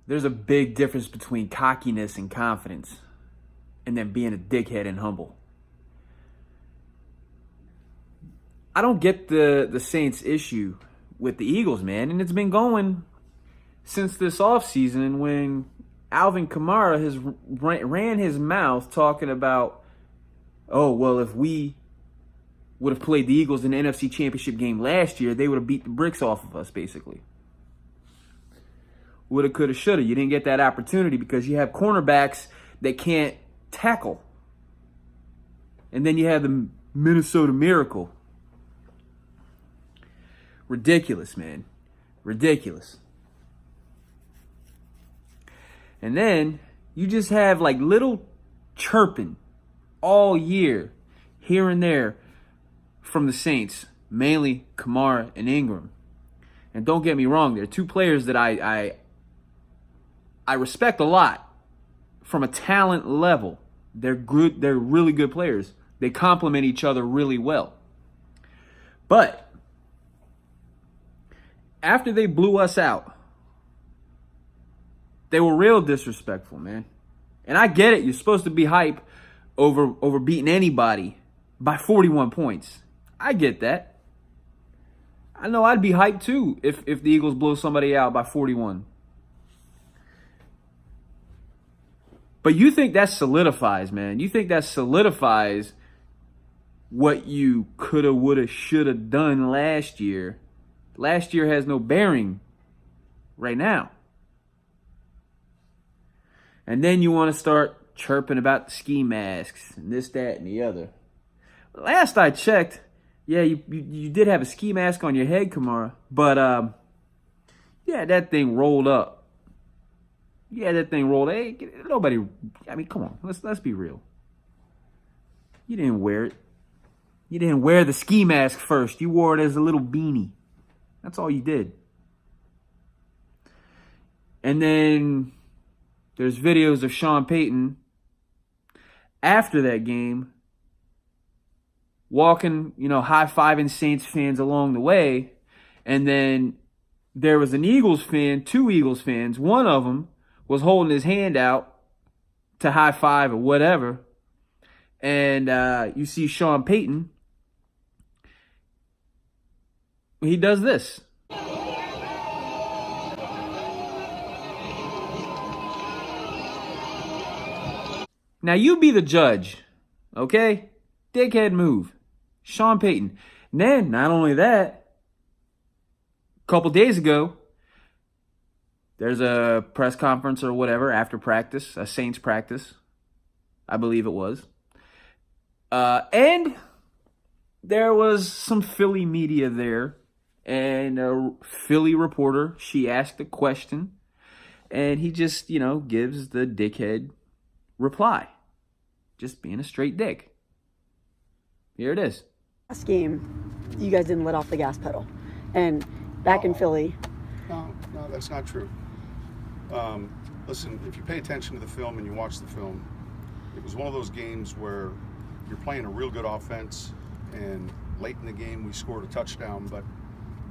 There's a big difference between cockiness and confidence, and then being a dickhead and humble. I don't get the Saints' issue with the Eagles, man, and it's been going since this offseason when Alvin Kamara has ran his mouth talking about, oh, well, if we would have played the Eagles in the NFC Championship game last year, they would have beat the bricks off of us, basically. Woulda, coulda, shoulda. You didn't get that opportunity because you have cornerbacks that can't tackle. And then you have the Minnesota Miracle. Ridiculous, man. Ridiculous. And then you just have like little chirping all year, here and there, from the Saints, mainly Kamara and Ingram. And don't get me wrong, they're two players that I respect a lot from a talent level. They're good. They're really good players. They complement each other really well. But after they blew us out, they were real disrespectful, man. And I get it. You're supposed to be hype over beating anybody by 41 points. I get that. I know I'd be hyped too if the Eagles blow somebody out by 41. But you think that solidifies, man. You think that solidifies what you coulda, woulda, shoulda done last year. Last year has no bearing right now. And then you want to start chirping about the ski masks and this, that, and the other. Last I checked, yeah, you did have a ski mask on your head, Kamara. But, yeah, that thing rolled up. Yeah, that thing rolled. Hey, nobody, I mean, come on. Let's be real. You didn't wear it. You didn't wear the ski mask first. You wore it as a little beanie. That's all you did. And then there's videos of Sean Payton after that game walking, high-fiving Saints fans along the way. And then there was an Eagles fan, two Eagles fans. One of them was holding his hand out to high-five or whatever. And you see Sean Payton. He does this. Now you be the judge, okay? Dickhead move. Sean Payton. And then, not only that, a couple days ago, there's a press conference or whatever after practice, a Saints practice, I believe it was. And there was some Philly media there. And a Philly reporter, she asked a question, and he just, gives the dickhead reply. Just being a straight dick. Here it is. Last game, you guys didn't let off the gas pedal. And back in Philly. No, that's not true. Listen, if you pay attention to the film and you watch the film, it was one of those games where you're playing a real good offense, and late in the game we scored a touchdown, but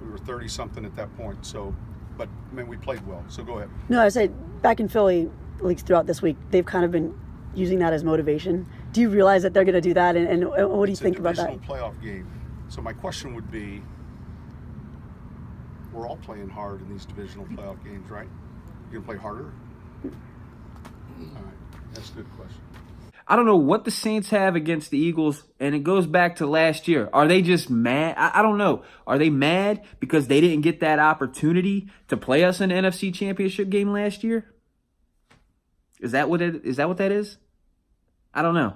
we were 30-something at that point. So, but, we played well. So go ahead. No, I said back in Philly, at least throughout this week, they've kind of been using that as motivation. Do you realize that they're going to do that? And what do you think about that? It's a divisional playoff game. So my question would be, we're all playing hard in these divisional playoff games, right? You're going to play harder? All right. That's a good question. I don't know what the Saints have against the Eagles, and it goes back to last year. Are they just mad? I don't know. Are they mad because they didn't get that opportunity to play us in the NFC Championship game last year? Is that what that is? I don't know.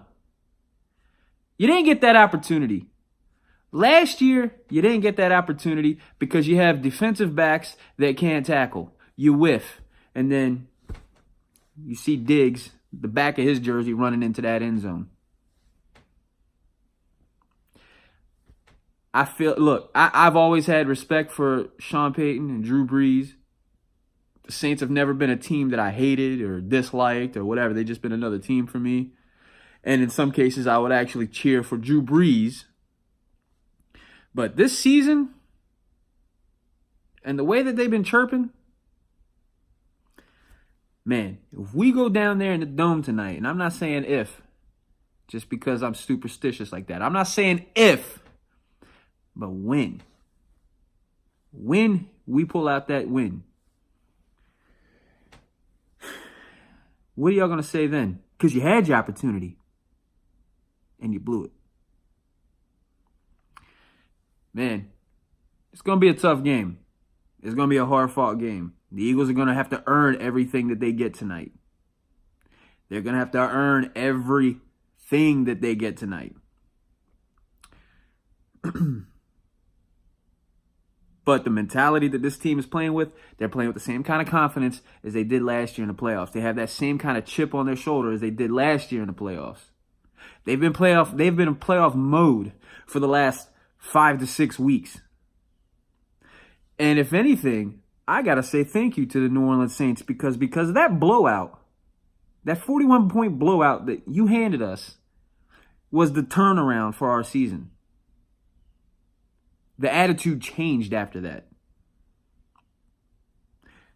You didn't get that opportunity. Last year, you didn't get that opportunity because you have defensive backs that can't tackle. You whiff, and then you see Diggs, the back of his jersey, running into that end zone. I've always had respect for Sean Payton and Drew Brees. The Saints have never been a team that I hated or disliked or whatever. They've just been another team for me. And in some cases, I would actually cheer for Drew Brees. But this season, and the way that they've been chirping, Man, if we go down there in the Dome tonight, and I'm not saying if, just because I'm superstitious like that. I'm not saying if, but when. When we pull out that win, what are y'all going to say then? Because you had your opportunity and you blew it. Man, it's going to be a tough game. It's going to be a hard-fought game. The Eagles are going to have to earn everything that they get tonight. They're going to have to earn everything that they get tonight. But the mentality that this team is playing with, they're playing with the same kind of confidence as they did last year in the playoffs. They have that same kind of chip on their shoulder as they did last year in the playoffs. They've been in playoff mode for the last 5 to 6 weeks. And if anything, I got to say thank you to the New Orleans Saints because of that blowout, that 41-point blowout that you handed us was the turnaround for our season. The attitude changed after that.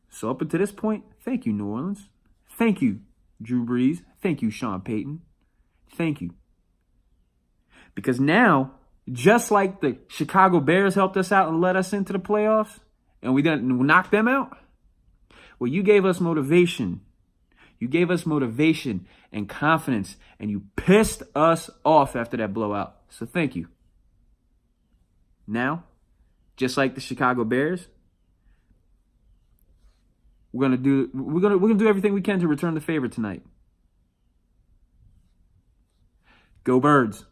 So up until this point, thank you, New Orleans. Thank you, Drew Brees. Thank you, Sean Payton. Thank you. Because now, just like the Chicago Bears helped us out and led us into the playoffs, and we didn't knock them out, well, you gave us motivation. You gave us motivation and confidence, and you pissed us off after that blowout. So thank you. Now, just like the Chicago Bears, we're gonna do everything we can to return the favor tonight. Go Birds.